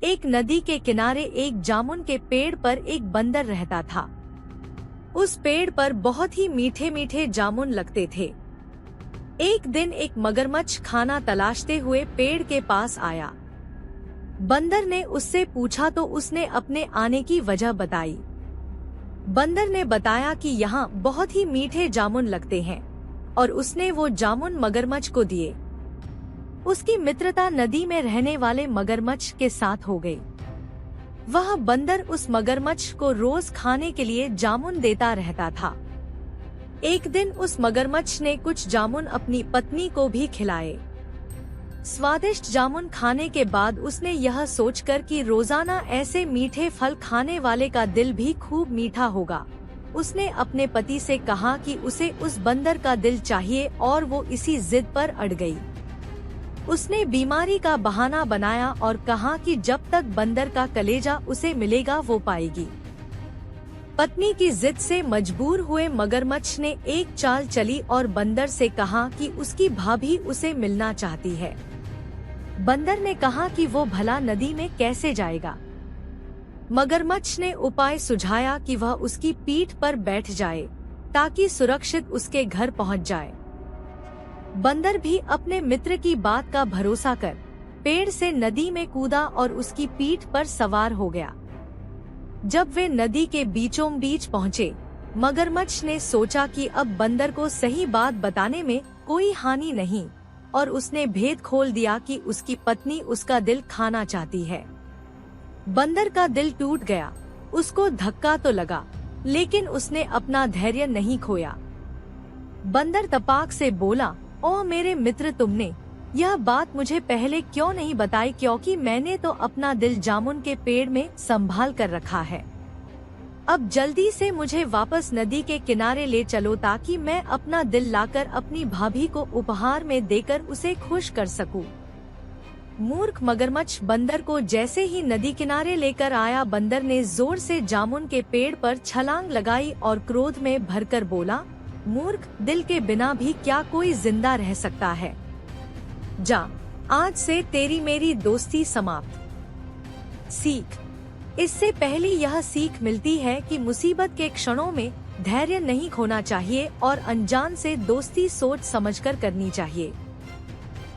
एक नदी के किनारे एक जामुन के पेड़ पर एक बंदर रहता था। उस पेड़ पर बहुत ही मीठे मीठे जामुन लगते थे। एक दिन एक मगरमच्छ खाना तलाशते हुए पेड़ के पास आया। बंदर ने उससे पूछा तो उसने अपने आने की वजह बताई। बंदर ने बताया कि यहाँ बहुत ही मीठे जामुन लगते हैं और उसने वो जामुन मगरमच्छ को दिए। उसकी मित्रता नदी में रहने वाले मगरमच्छ के साथ हो गई। वह बंदर उस मगरमच्छ को रोज खाने के लिए जामुन देता रहता था। एक दिन उस मगरमच्छ ने कुछ जामुन अपनी पत्नी को भी खिलाए। स्वादिष्ट जामुन खाने के बाद उसने यह सोचकर कि रोजाना ऐसे मीठे फल खाने वाले का दिल भी खूब मीठा होगा, उसने अपने पति से कहा कि उसे उस बंदर का दिल चाहिए और वो इसी जिद पर अड़ गई। उसने बीमारी का बहाना बनाया और कहा कि जब तक बंदर का कलेजा उसे मिलेगा वो पाएगी। पत्नी की जिद से मजबूर हुए मगरमच्छ ने एक चाल चली और बंदर से कहा कि उसकी भाभी उसे मिलना चाहती है। बंदर ने कहा कि वो भला नदी में कैसे जाएगा। मगरमच्छ ने उपाय सुझाया कि वह उसकी पीठ पर बैठ जाए ताकि सुरक्षित उसके घर पहुंच जाए। बंदर भी अपने मित्र की बात का भरोसा कर पेड़ से नदी में कूदा और उसकी पीठ पर सवार हो गया। जब वे नदी के बीचों बीच पहुँचे, मगरमच्छ ने सोचा कि अब बंदर को सही बात बताने में कोई हानि नहीं और उसने भेद खोल दिया कि उसकी पत्नी उसका दिल खाना चाहती है। बंदर का दिल टूट गया। उसको धक्का तो लगा, लेकिन उसने अपना धैर्य नहीं खोया। बंदर तपाक से बोला, ओ मेरे मित्र, तुमने यह बात मुझे पहले क्यों नहीं बताई, क्योंकि मैंने तो अपना दिल जामुन के पेड़ में संभाल कर रखा है। अब जल्दी से मुझे वापस नदी के किनारे ले चलो ताकि मैं अपना दिल लाकर अपनी भाभी को उपहार में देकर उसे खुश कर सकूं। मूर्ख मगरमच्छ बंदर को जैसे ही नदी किनारे लेकर आया, बंदर ने जोर से जामुन के पेड़ पर छलांग लगाई और क्रोध में भरकर बोला, मूर्ख, दिल के बिना भी क्या कोई जिंदा रह सकता है? जा, आज से तेरी मेरी दोस्ती समाप्त। सीख। इससे पहली यह सीख मिलती है कि मुसीबत के क्षणों में धैर्य नहीं खोना चाहिए और अनजान से दोस्ती सोच समझकर करनी चाहिए।